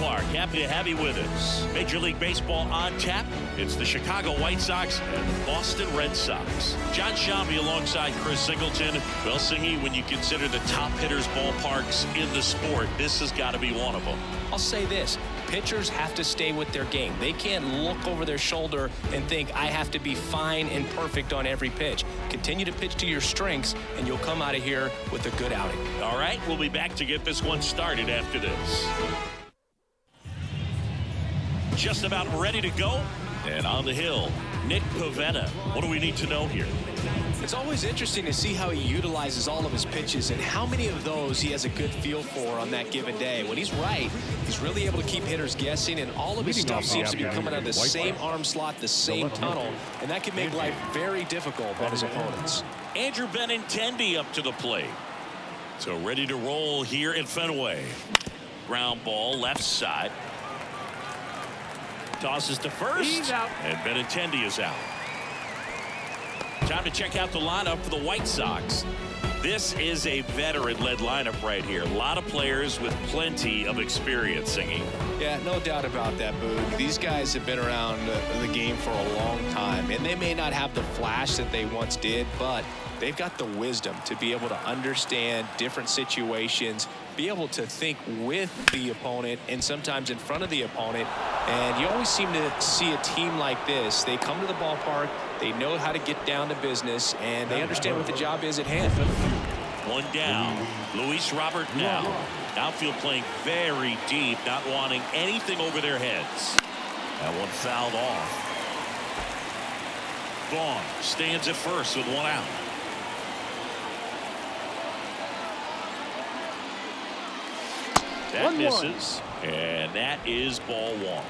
Park. Happy to have you with us. Major League Baseball on tap. It's the Chicago White Sox and the Boston Red Sox. John Shambi alongside Chris Singleton. Well, Singy, when you consider the top hitters ballparks in the sport, this has got to be one of them. I'll say this. Pitchers have to stay with their game. They can't look over their shoulder and think, I have to be fine and perfect on every pitch. Continue to pitch to your strengths, and you'll come out of here with a good outing. All right, we'll be back to get this one started after this. Just about ready to go. And on the hill, Nick Pivetta. What do we need to know here? It's always interesting to see how he utilizes all of his pitches and how many of those he has a good feel for on that given day. When he's right, he's really able to keep hitters guessing, and all of his stuff seems to be coming out of the same arm slot, the same tunnel, and that can make life very difficult on his opponents. Andrew Benintendi up to the plate. So ready to roll here at Fenway. Ground ball left side. Tosses to first. He's out. And Benintendi is out. Time to check out the lineup for the White Sox. This is a veteran-led lineup right here. A lot of players with plenty of experience, Singy. Yeah, no doubt about that, Boog. These guys have been around the game for a long time, and they may not have the flash that they once did, but they've got the wisdom to be able to understand different situations, be able to think with the opponent and sometimes in front of the opponent. And you always seem to see a team like this. They come to the ballpark, they know how to get down to business, and they understand what the job is at hand. One down. Luis Robert now. Outfield playing very deep, not wanting anything over their heads. That one fouled off. Vaughn stands at first with one out. That misses, and that is ball one.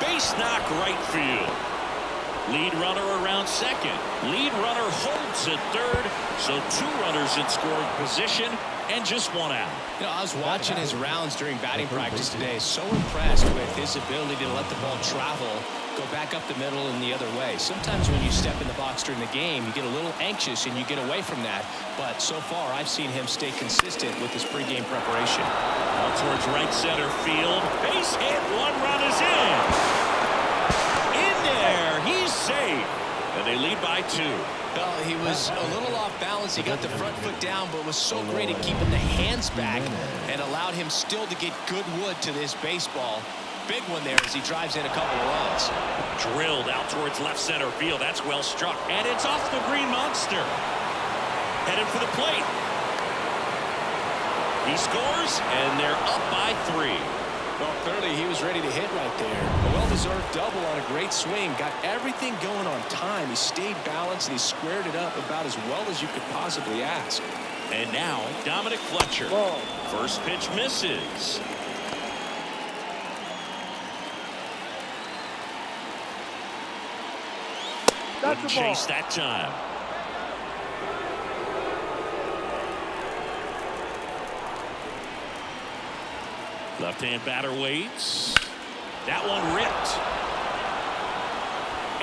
Base knock right field. Lead runner around second. Lead runner holds at third. So two runners in scoring position and just one out. You know, I was watching his rounds during batting practice today. So impressed with his ability to let the ball travel, go back up the middle and the other way. Sometimes when you step in the box during the game, you get a little anxious and you get away from that. But so far, I've seen him stay consistent with his pregame preparation. Out towards right center field. Base hit. One run is in. In there. He's safe. And they lead by two. Well, he was a little off balance. He got the front foot down, but was so great at keeping the hands back and allowed him still to get good wood to this baseball. Big one there as he drives in a couple of runs. Drilled out towards left center field. That's well struck. And it's off the green monster. Headed for the plate. He scores, and they're up by three. Well, clearly he was ready to hit right there. A well-deserved double on a great swing. Got everything going on time. He stayed balanced, and he squared it up about as well as you could possibly ask. And now, Dominic Fletcher. First pitch misses. Wouldn't chase that time. Left-hand batter waits. That one ripped.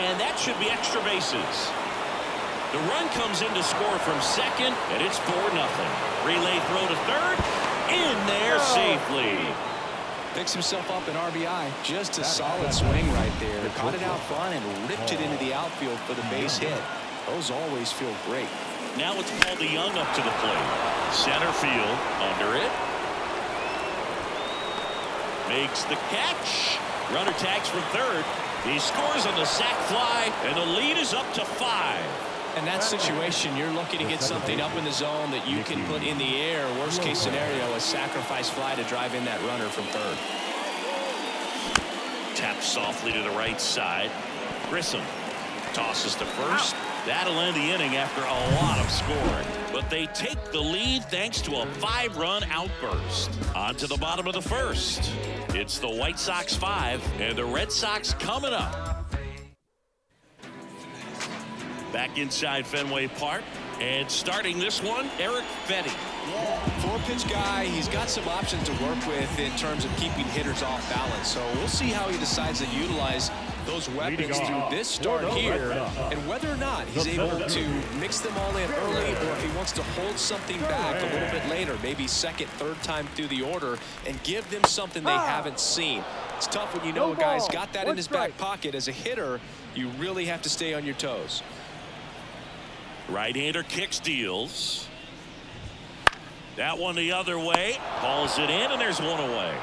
And that should be extra bases. The run comes in to score from second, and it's 4-0. Relay throw to third. In there safely. Picks himself up an RBI. Just a solid swing right there. Caught it out front and ripped it into the outfield for the base hit. Those always feel great. Now it's Paul DeYoung up to the plate. Center field under it. Makes the catch. Runner tags from third. He scores on the sac fly, and the lead is up to 5. In that situation, you're looking to get something up in the zone that you can put in the air. Worst case scenario, a sacrifice fly to drive in that runner from third. Taps softly to the right side. Grissom tosses to first. That'll end the inning after a lot of scoring. But they take the lead thanks to a 5-run outburst. On to the bottom of the first. It's the White Sox 5 and the Red Sox coming up. Back inside Fenway Park. And starting this one, Eric Fetty. Four-pitch guy. He's got some options to work with in terms of keeping hitters off balance. So we'll see how he decides to utilize those weapons through this start here, and whether or not he's able to mix them all in early, or if he wants to hold something back a little bit later, maybe second, third time through the order, and give them something they haven't seen. It's tough when you know a guy's got that in his back pocket. As a hitter, you really have to stay on your toes. Right-hander kick steals. That one the other way. Calls it in, and there's one away.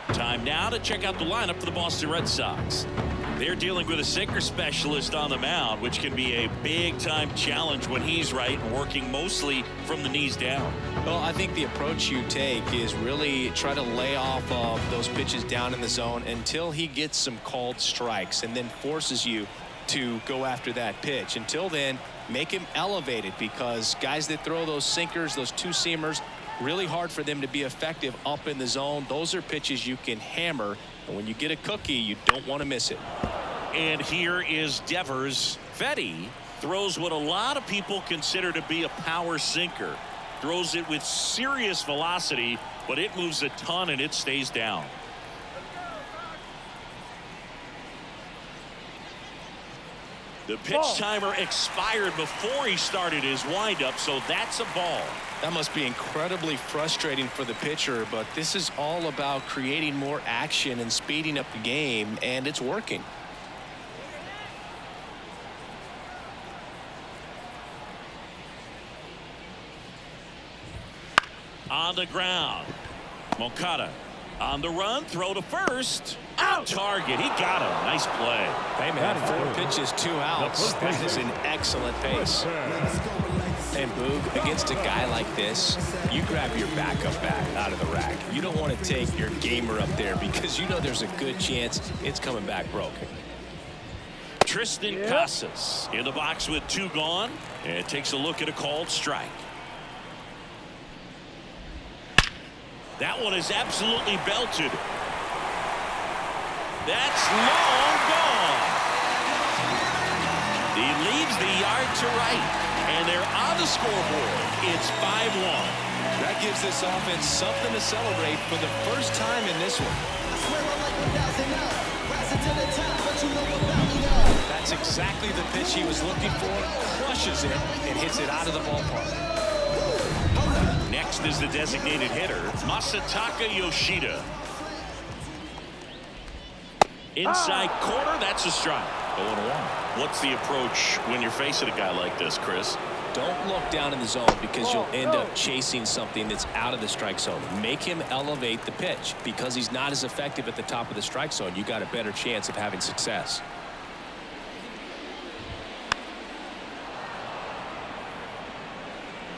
Time now to check out the lineup for the Boston Red Sox. They're dealing with a sinker specialist on the mound, which can be a big-time challenge when he's right and working mostly from the knees down. Well, I think the approach you take is really try to lay off of those pitches down in the zone until he gets some called strikes, and then forces you to go after that pitch. Until then, make him elevated, because guys that throw those sinkers, those two-seamers, really hard for them to be effective up in the zone. Those are pitches you can hammer, and when you get a cookie, you don't want to miss it. And here is Devers. Fetty throws what a lot of people consider to be a power sinker. Throws it with serious velocity, but it moves a ton and it stays down. The pitch timer expired before he started his windup, so that's a ball. That must be incredibly frustrating for the pitcher, but this is all about creating more action and speeding up the game, and it's working. On the ground. Moncada on the run, throw to first. Out target. He got him. Nice play. Hey, man, 4 pitches, 2 outs. That is an excellent pace. And Boog, against a guy like this, you grab your backup bat out of the rack. You don't want to take your gamer up there, because you know there's a good chance it's coming back broken. Tristan Casas in the box with 2 gone, and takes a look at a called strike. That one is absolutely belted. That's long gone. He leaves the yard to right, and they're on the scoreboard. It's 5-1. That gives this offense something to celebrate for the first time in this one. That's exactly the pitch he was looking for. Crushes it and hits it out of the ballpark. Next is the designated hitter, Masataka Yoshida. Inside corner, that's a strike. 0-1. What's the approach when you're facing a guy like this, Chris? Don't look down in the zone, because you'll end up chasing something that's out of the strike zone. Make him elevate the pitch, because he's not as effective at the top of the strike zone. You got a better chance of having success.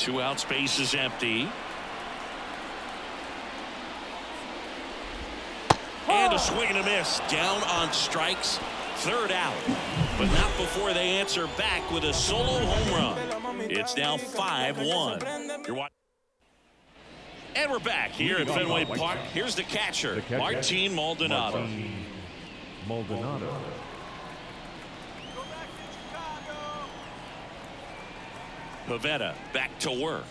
Two out, space is empty. And a swing and a miss. Down on strikes. 3rd out. But not before they answer back with a solo home run. It's now 5-1. You're watching. And we're back here at Fenway Park. Here's the catcher, Martin Maldonado. Pivetta back to work.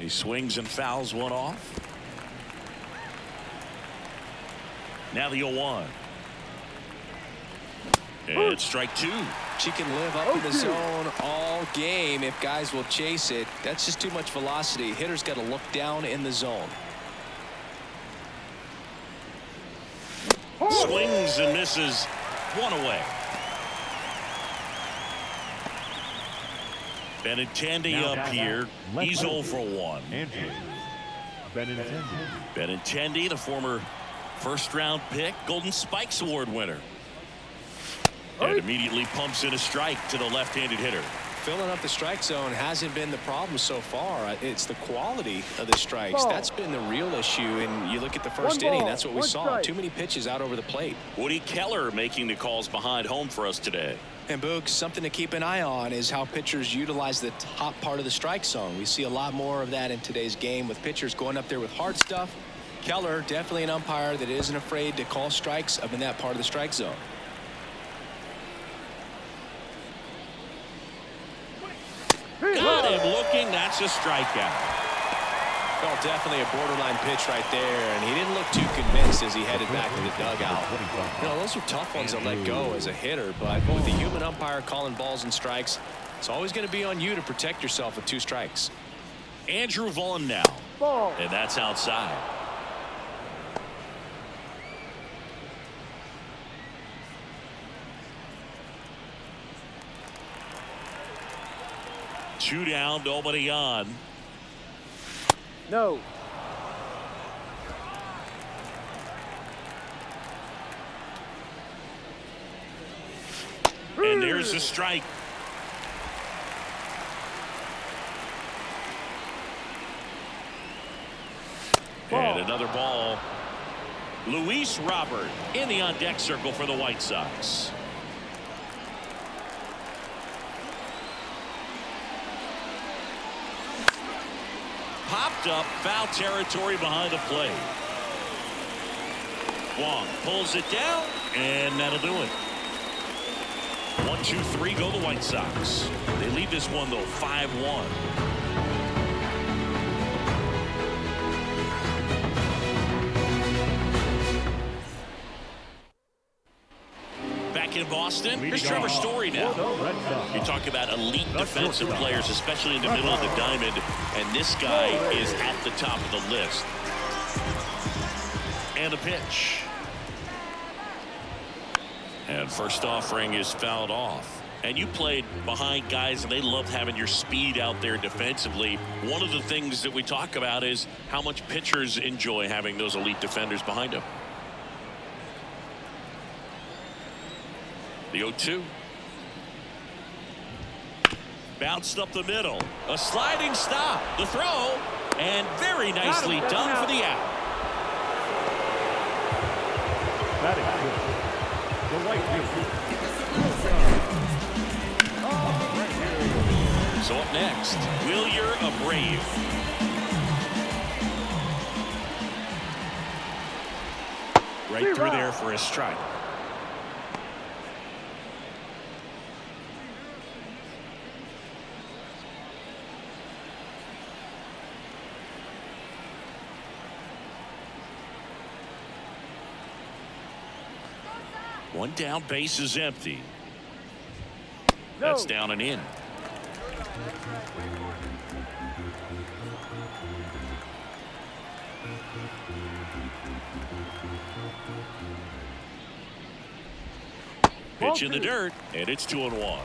He swings and fouls one off. Now the 0-1. And it's strike 2. She can live up in the zone all game if guys will chase it. That's just too much velocity. Hitter's got to look down in the zone. Swings and misses. 1 away. Benintendi up here. He's 0 for 1. Benintendi, the former first-round pick, Golden Spikes Award winner. And immediately pumps in a strike to the left-handed hitter. Filling up the strike zone hasn't been the problem so far. It's the quality of the strikes. That's been the real issue. And you look at the first inning, that's what we saw. Too many pitches out over the plate. Woody Keller making the calls behind home for us today. And Boog, something to keep an eye on is how pitchers utilize the top part of the strike zone. We see a lot more of that in today's game, with pitchers going up there with hard stuff. Keller, definitely an umpire that isn't afraid to call strikes up in that part of the strike zone. Got him looking. That's a strikeout. Well, definitely a borderline pitch right there, and he didn't look too convinced as he headed back to the dugout. You know, those are tough ones to let go as a hitter, but with the human umpire calling balls and strikes, it's always going to be on you to protect yourself with 2 strikes. Andrew Vaughn now. And that's outside. Two down, nobody on. No. And there's a strike. And another ball. Luis Robert in the on-deck circle for the White Sox. Popped up, foul territory behind the plate. Wong pulls it down, and that'll do it. 1-2-3 go the White Sox. They lead this one, though, 5-1. Back in Boston, here's Trevor Story now. You talk about elite defensive players, especially in the middle of the diamond, and this guy is at the top of the list. And a pitch. And first offering is fouled off. And you played behind guys, and they loved having your speed out there defensively. One of the things that we talk about is how much pitchers enjoy having those elite defenders behind them. The 0-2. Bounced up the middle. A sliding stop. The throw. And very nicely done for the out. That is good. The White So up next, Wilyer Abreu. Right through there for a strike. One down, base is empty. That's down and in. Pitch in the dirt, and it's 2-1.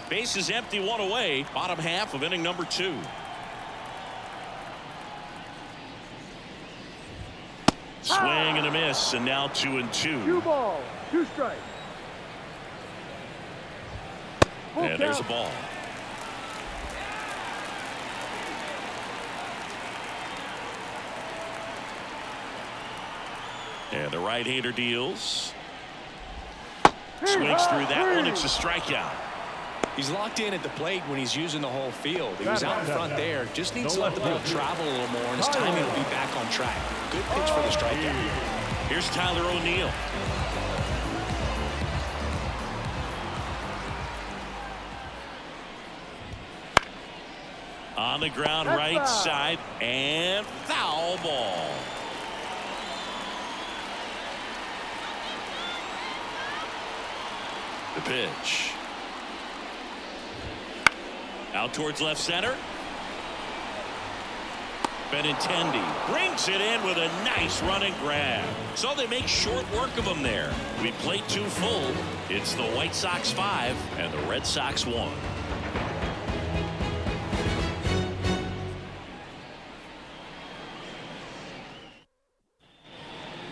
Base is empty, one away. Bottom half of inning number 2. Swing and a miss, and now 2-2. 2 balls, 2 strikes. And there's a ball. And the right-hander deals. Swings through that one. It's a strikeout. He's locked in at the plate when he's using the whole field. He was out in front there. Just needs to let the ball travel a little more, and his timing will be back on track. Good pitch for the strikeout. Here's Tyler O'Neill. On the ground, right side, and foul ball. The pitch. Out towards left center. Benintendi brings it in with a nice running grab. So they make short work of him there. We played 2 full. It's the White Sox 5 and the Red Sox 1.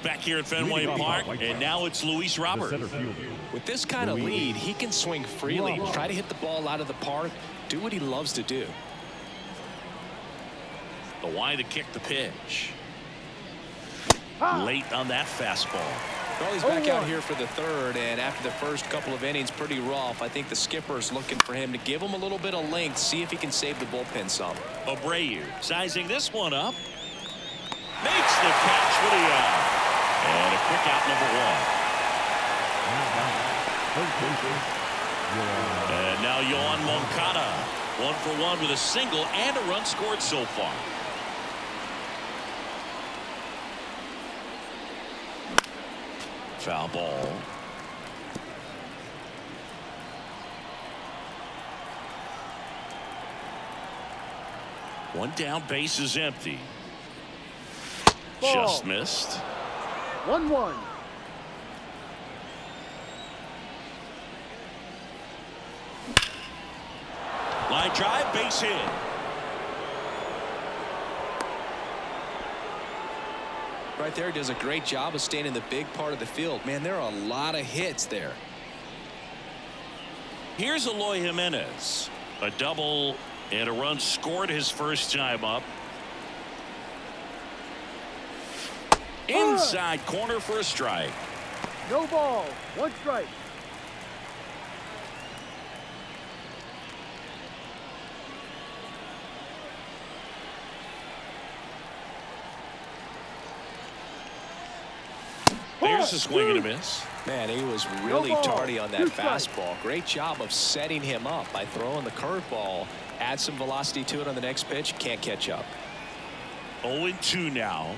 Back here at Fenway Park, and now it's Luis Robert. With this kind of lead, he can swing freely, try to hit the ball out of the park, do what he loves to do. The wide to kick the pitch. Late on that fastball. Well, he's back out here for the 3rd, and after the first couple of innings, pretty rough. I think the skipper's looking for him to give him a little bit of length, see if he can save the bullpen some. Abreu sizing this one up. Makes the catch for the out. And a quick out, number 1. And now Yohan Moncada. 1 for 1 with a single and a run scored so far. Foul ball. One down, base is empty. Ball. Just missed. 1-1. Line drive, base hit. Right there, does a great job of staying in the big part of the field. Man, there are a lot of hits there. Here's Eloy Jimenez. A double and a run scored his first time up. Inside corner for a strike. No ball. 1 strike. There's a swing and a miss. Man, he was really ball. tardy on that 2 strikes. fastball. Great job of setting him up by throwing the curveball. Add some velocity to it on the next pitch. Can't catch up. 0-2 now.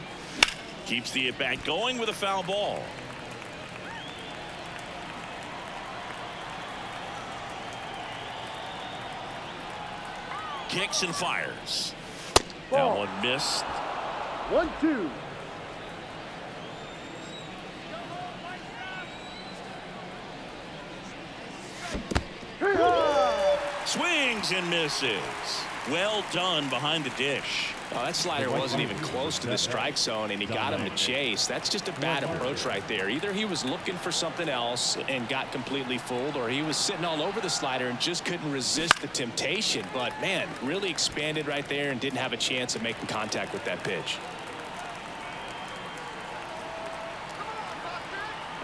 Keeps the at-bat going with a foul ball. Kicks and fires. Ball. That one missed. 1-2. Swings and misses. Well done behind the dish. Oh, that slider wasn't even close to the strike zone, and he got him to chase. That's just a bad approach right there. Either he was looking for something else and got completely fooled, or he was sitting all over the slider and just couldn't resist the temptation. But, man, really expanded right there and didn't have a chance of making contact with that pitch.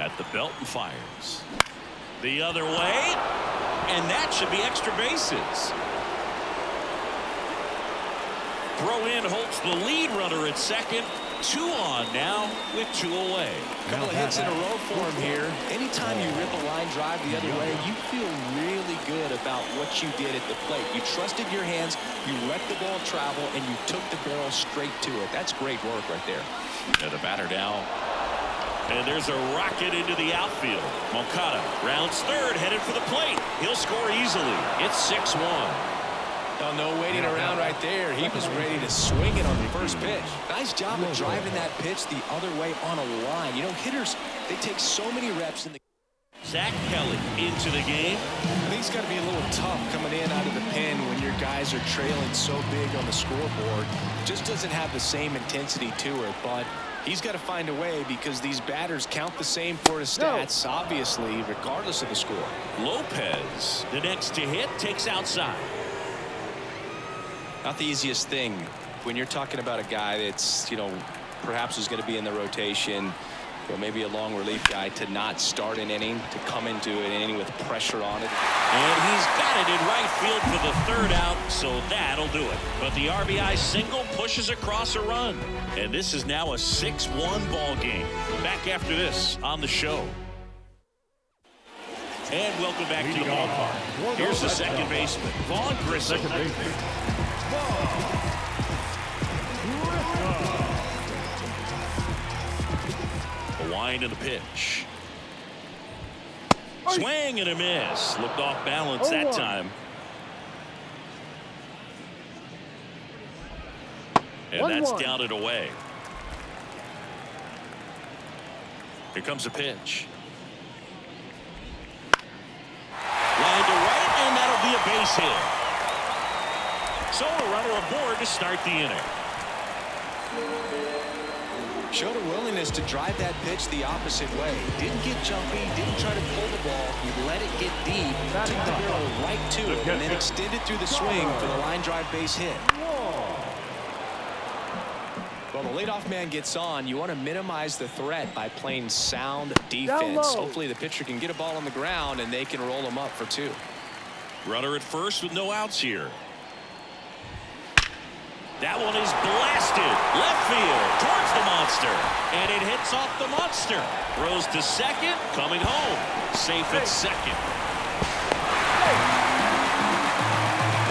At the belt and fires. The other way. And that should be extra bases. Throw in holds the lead runner at second. 2 on now with 2 away. Couple of hits in a row for him here. Anytime you rip a line drive the other way, you feel really good about what you did at the plate. You trusted your hands, you let the ball travel, and you took the barrel straight to it. That's great work right there. And the batter down. And there's a rocket into the outfield. Moncada rounds third, headed for the plate. He'll score easily. It's 6-1. Oh, no waiting around right there. He was ready to swing it on the first pitch. Nice job of driving that pitch the other way on a line. You know, hitters, they take so many reps in the... Zach Kelly into the game. I think it's got to be a little tough coming in out of the pen when your guys are trailing so big on the scoreboard. Just doesn't have the same intensity to it, but he's got to find a way because these batters count the same for his stats, obviously, regardless of the score. Lopez, the next to hit, takes outside. Not the easiest thing when you're talking about a guy that's, you know, perhaps is going to be in the rotation, or maybe a long relief guy, to not start an inning, to come into an inning with pressure on it. And he's got it in right field for the third out, so that'll do it. But the RBI single pushes across a run. And this is now a 6-1 ball game. Back after this on the show. And welcome back to the ballpark. Here's the second baseman, Vaughn Grissom. The wind and the pitch. Swing and a miss. Looked off balance that time. And that's down and away. Here comes a pitch. Line to right, and that'll be a base hit. So a runner aboard to start the inning. Showed a willingness to drive that pitch the opposite way. Didn't get jumpy, didn't try to pull the ball. He let it get deep, took the barrel right to it, and then extended through the swing for the line drive base hit. Well, the leadoff man gets on. You want to minimize the threat by playing sound defense. Hopefully the pitcher can get a ball on the ground and they can roll him up for 2. Runner at first with no outs here. That one is blasted left field towards the monster, and it hits off the monster. Throws to second, coming home, safe at second.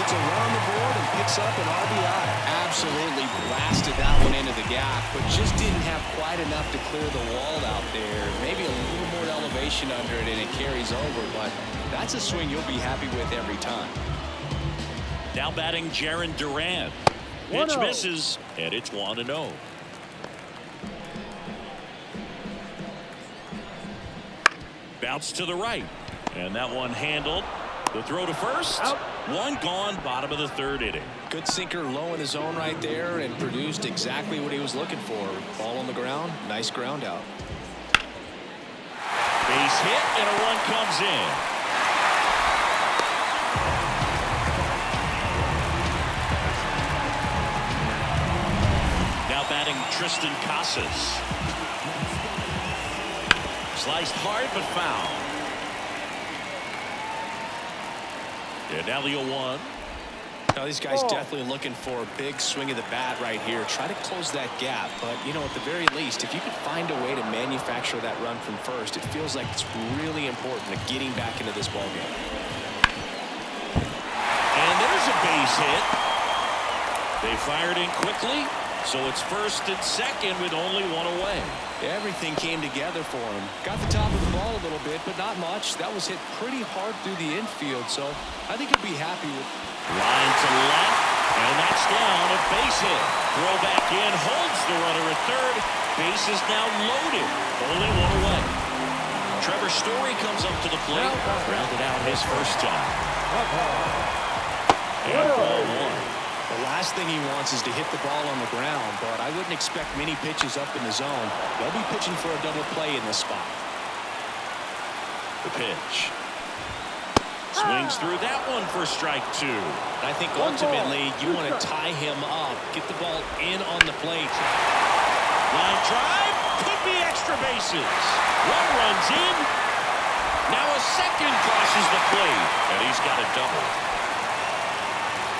It's a run on the board, and picks up an RBI. Absolutely blasted that one into the gap, but just didn't have quite enough to clear the wall out there. Maybe a little more elevation under it, and it carries over, but that's a swing you'll be happy with every time. Now batting Jaron Duran. Pitch misses, and it's 1-0. Bounce to the right, and that one handled. The throw to first. Out. One gone, bottom of the third inning. Good sinker low in his zone right there and produced exactly what he was looking for. Ball on the ground, nice ground out. Base hit, and a run comes in. Now batting Tristan Casas. Sliced hard but foul. And now the 0-1. Now these guys definitely looking for a big swing of the bat right here. Try to close that gap, but you know, at the very least, if you could find a way to manufacture that run from first, it feels like it's really important to getting back into this ball game. And there's a base hit. They fired in quickly, so it's first and second with only one away. Everything came together for him. Got the top of the ball a little bit, but not much. That was hit pretty hard through the infield, so I think he'll be happy with. Line to left, and that's down. A base hit. Throw back in, holds the runner at third. Base is now loaded. Only one away. Trevor Story comes up to the plate. Grounded out his first time. And ball one. The last thing he wants is to hit the ball on the ground, but I wouldn't expect many pitches up in the zone. They'll be pitching for a double play in this spot. The pitch. Swings through that one for strike two. I think ultimately you want to tie him up, get the ball in on the plate. Line drive, could be extra bases. One runs in. Now a second crosses the plate, and he's got a double.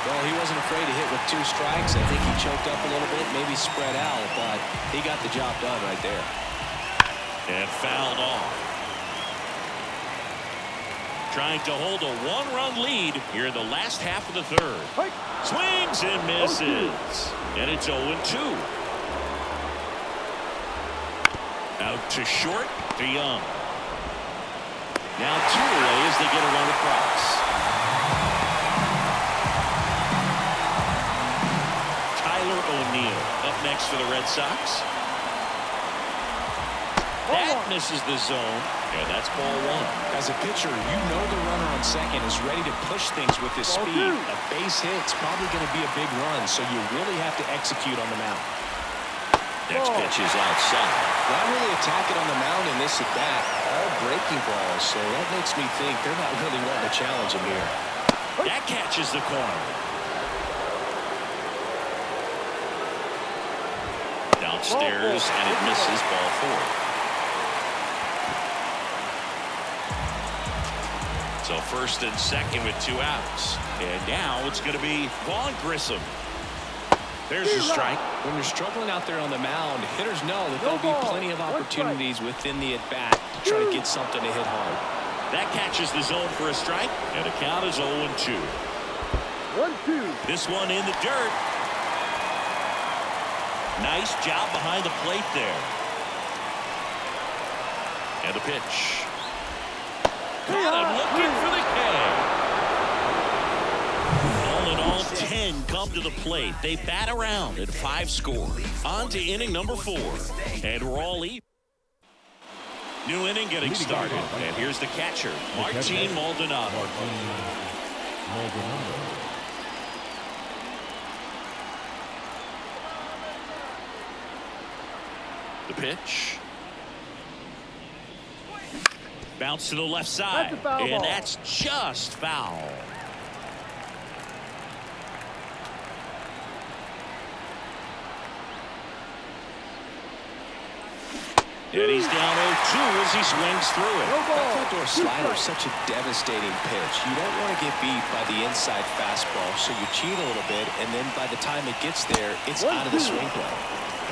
Well, he wasn't afraid to hit with two strikes. I think he choked up a little bit, maybe spread out, but he got the job done right there. And fouled off. Trying to hold a one-run lead here in the last half of the third. Swings and misses. And it's 0-2. Out to short to Young. Now two away as they get a run across. Tyler O'Neill up next for the Red Sox. That misses the zone, and that's ball one. As a pitcher, you know the runner on second is ready to push things with his speed. A base hit's probably going to be a big run, so you really have to execute on the mound. Next pitch is outside. Not really attacking on the mound in this at-bat. All breaking balls, so that makes me think they're not really wanting to challenge him here. That catches the corner. Downstairs, and it misses ball four. So first and second with two outs. And now it's going to be Vaughn Grissom. There's the strike. When you're struggling out there on the mound, hitters know that there'll be plenty of opportunities within the at-bat to try to get something to hit hard. That catches the zone for a strike, and the count is 0-2. 1-2. This one in the dirt. Nice job behind the plate there. And the pitch. Got him looking for the K. All in all, 10 come to the plate. They bat around at 5 score. On to inning number 4. And we're all even. New inning getting started. And here's the catcher, Martin Maldonado. The pitch. Bounce to the left side, and that's just foul. And he's down 0-2 as he swings through it. That front-door slider is such a devastating pitch. You don't want to get beat by the inside fastball, so you cheat a little bit, and then by the time it gets there, it's out of the swing play.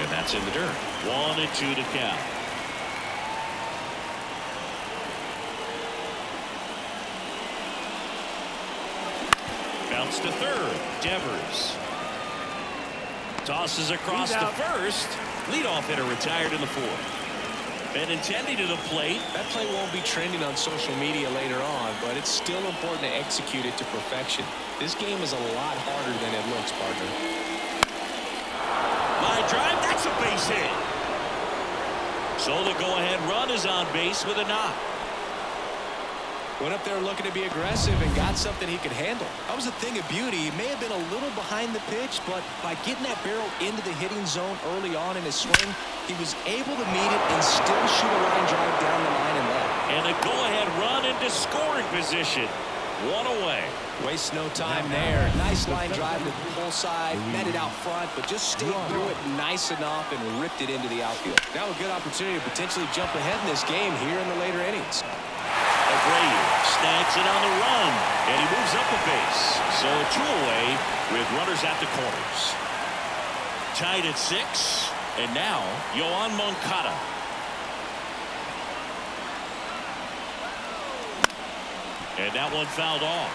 And that's in the dirt. 1-2 to count. Bounce to third. Devers. Tosses across to first. Leadoff hitter retired in the fourth. Benintendi to the plate. That play won't be trending on social media later on, but it's still important to execute it to perfection. This game is a lot harder than it looks, partner. Line drive, that's a base hit. So the go-ahead run is on base with a knock. Went up there looking to be aggressive and got something he could handle. That was a thing of beauty. He may have been a little behind the pitch, but by getting that barrel into the hitting zone early on in his swing, he was able to meet it and still shoot a line drive down the line and left. And a go-ahead run into scoring position. One away. Waste no time there. Nice line drive to the pull side, met it out front, but just stayed through it nice enough and ripped it into the outfield. Now a good opportunity to potentially jump ahead in this game here in the later innings. Abreu snags it on the run, and he moves up a base. So a two away with runners at the corners. Tied at 6, and now Yoan Moncada. And that one fouled off.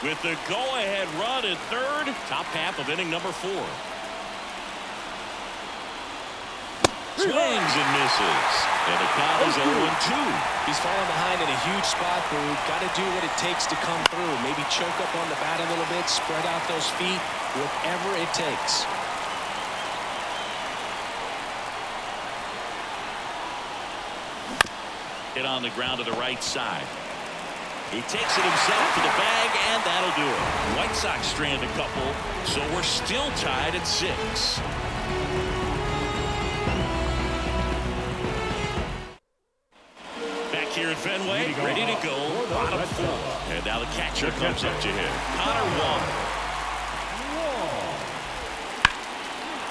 With the go-ahead run at third, top half of inning number 4. Swings and misses. And the count is 0-2. He's falling behind in a huge spot, Boo. Got to do what it takes to come through. Maybe choke up on the bat a little bit, spread out those feet, whatever it takes. Hit on the ground to the right side. He takes it himself to the bag, and that'll do it. White Sox strand a couple, so we're still tied at 6. Back here at Fenway, ready to go, bottom 4. And now the catcher comes up to him. Connor Wong.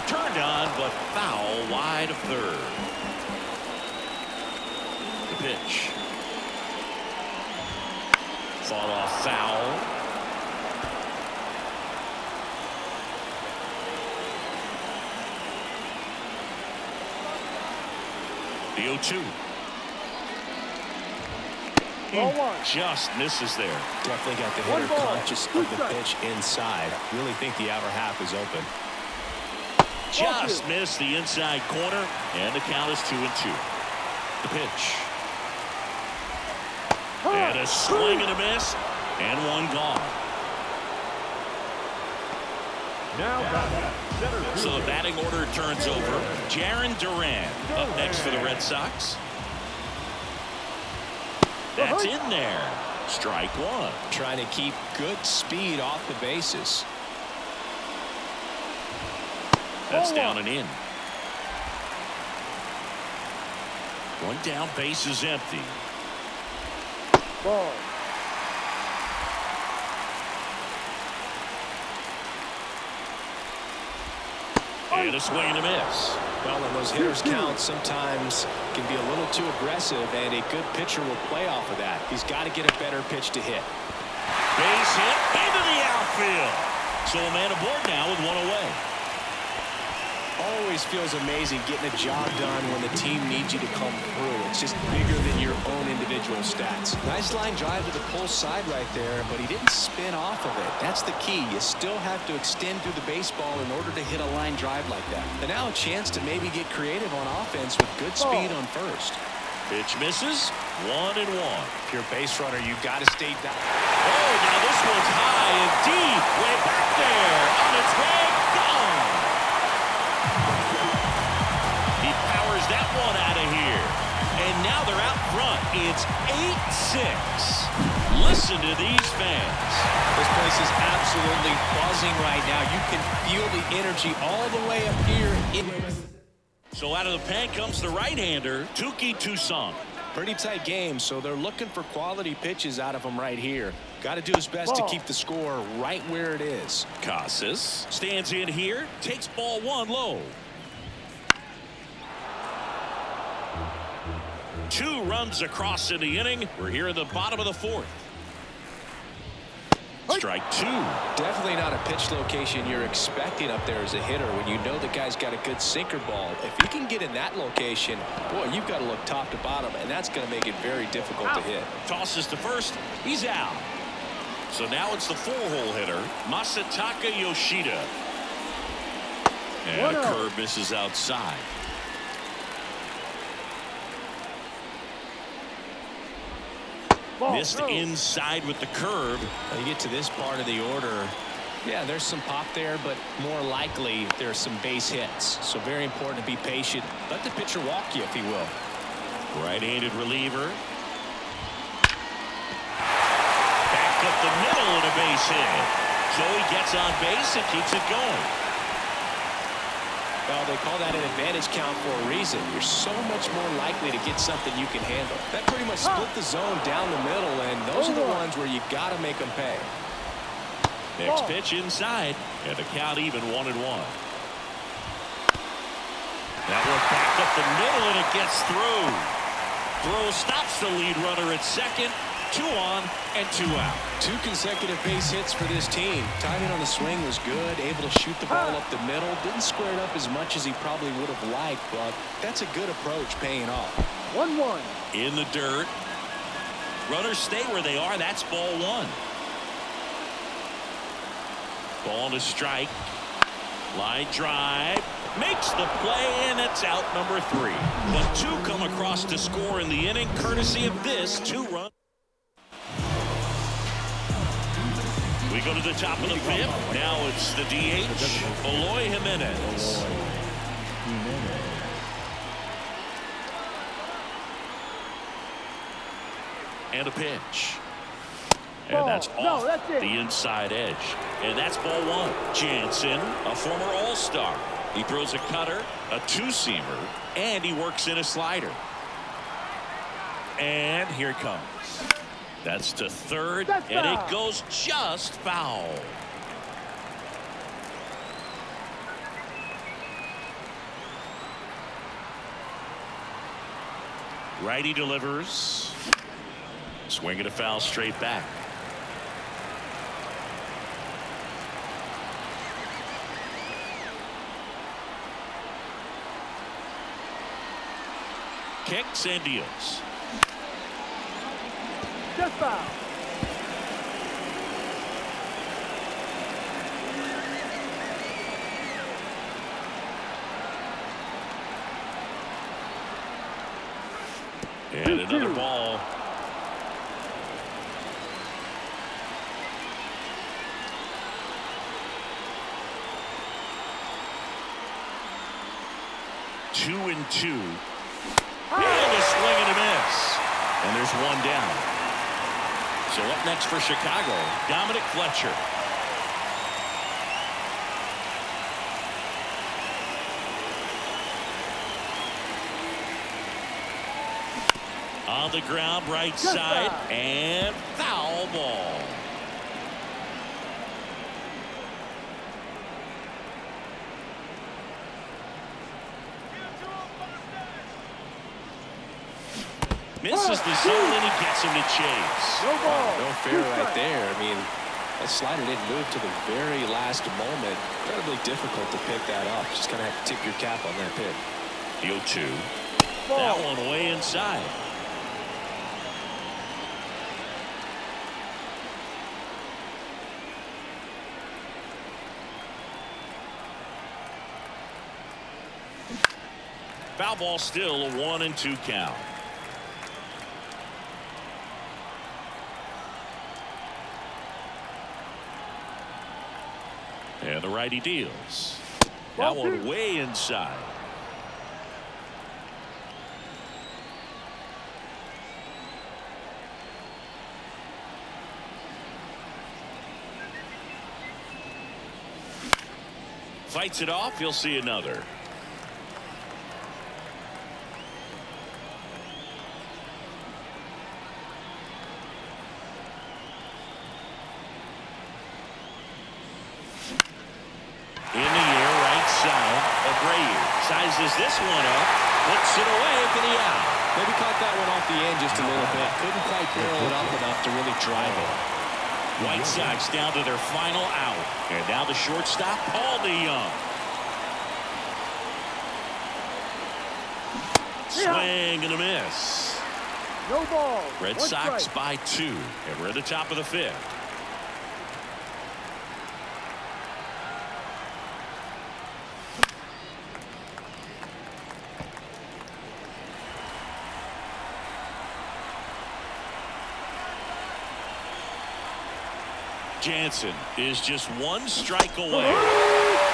Turned on, but foul wide of third. The pitch. Fought off foul. The 0-2. Just misses there. Definitely got the hitter conscious of the pitch inside. Really think the outer half is open. Just missed the inside corner, and the count is 2-2. The pitch. And a swing and a miss, and one gone. So the batting order turns over. Jarren Duran up next for the Red Sox. That's in there. Strike one. Trying to keep good speed off the bases. That's down and in. One down, base is empty. Ball. And a swing and a miss. Well, when those hitters count, sometimes can be a little too aggressive, and a good pitcher will play off of that. He's got to get a better pitch to hit. Base hit into the outfield. So a man aboard now with one away. Always feels amazing getting a job done when the team needs you to come through. It's just bigger than your own individual stats. Nice line drive to the pull side right there, but he didn't spin off of it. That's the key. You still have to extend through the baseball in order to hit a line drive like that. And now a chance to maybe get creative on offense with good speed on first. Pitch misses. 1-1. If you're a base runner, you've got to stay down. Oh, now this one's high and deep. Way back there. On its way. Gone. He powers that one out of here. And now they're out front. It's 8-6. Listen to these fans. This place is absolutely buzzing right now. You can feel the energy all the way up here. So out of the pen comes the right-hander, Touki Toussaint. Pretty tight game, so they're looking for quality pitches out of him right here. Got to do his best to keep the score right where it is. Casas stands in here, takes ball 1 low. 2 runs across in the inning. We're here in the bottom of the 4th. Strike 2. Definitely not a pitch location you're expecting up there as a hitter when you know the guy's got a good sinker ball. If you can get in that location, boy, you've got to look top to bottom, and that's going to make it very difficult to hit. Tosses to first. He's out. So now it's the four-hole hitter, Masataka Yoshida. And a curve misses outside. Missed inside with the curve. When you get to this part of the order, yeah, there's some pop there, but more likely there's some base hits. So very important to be patient. Let the pitcher walk you, if he will. Right-handed reliever. Back up the middle and a base hit. Joey gets on base and keeps it going. Well, they call that an advantage count for a reason. You're so much more likely to get something you can handle. That pretty much split the zone down the middle, and those are the ones where you got to make them pay. Next pitch inside, and the count even 1-1. That one back up the middle, and it gets through. Throw stops the lead runner at second. 2 on and 2 out. 2 consecutive base hits for this team. Timing on the swing was good. Able to shoot the ball up the middle. Didn't square it up as much as he probably would have liked, but that's a good approach paying off. 1-1. In the dirt. Runners stay where they are. That's ball 1. Ball to strike. Line drive. Makes the play, and it's out number 3. But 2 come across to score in the inning, courtesy of this 2-run. We go to the top of the 5th. Now it's the DH, Eloy Jimenez. And a pitch. And that's off the inside edge. And that's ball 1. Jansen, a former All-Star. He throws a cutter, a 2-seamer, and he works in a slider. And here it comes. That's to third, and it goes just foul. Righty delivers. Swing and a foul straight back. Kicks and deals. Just foul. And another ball. Two and 2. And a swing and a miss. And there's 1 down. So up next for Chicago, Dominic Fletcher. On the ground, right side, and foul ball. Misses the zone, and he gets him to chase. No ball. No fair right there. I mean, that slider didn't move to the very last moment. Incredibly difficult to pick that up. Just gonna have to tip your cap on that pick. The 0-2. That one way inside. Foul ball, still a 1-2 count. And the righty deals. That one way inside. Fights it off. You'll see another. Sizes this one up, puts it away for the out. Maybe caught that one off the end just a little bit. Couldn't quite barrel it up enough to really drive it. White Sox down to their final out. And now the shortstop, Paul DeYoung. Swing and a miss. No ball. Red Sox by 2. And we're at the top of the 5th. Jansen is just one strike away.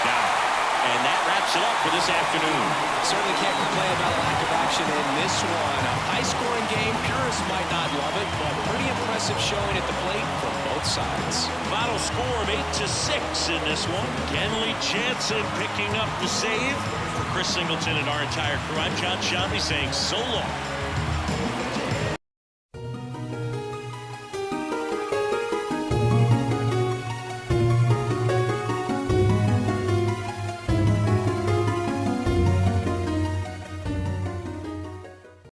Now, and that wraps it up for this afternoon. Certainly can't complain about a lack of action in this one. A high-scoring game. Purists might not love it, but pretty impressive showing at the plate from both sides. Final score of 8-6 in this one. Kenley Jansen picking up the save. For Chris Singleton and our entire crew, I'm John Shambi saying so long.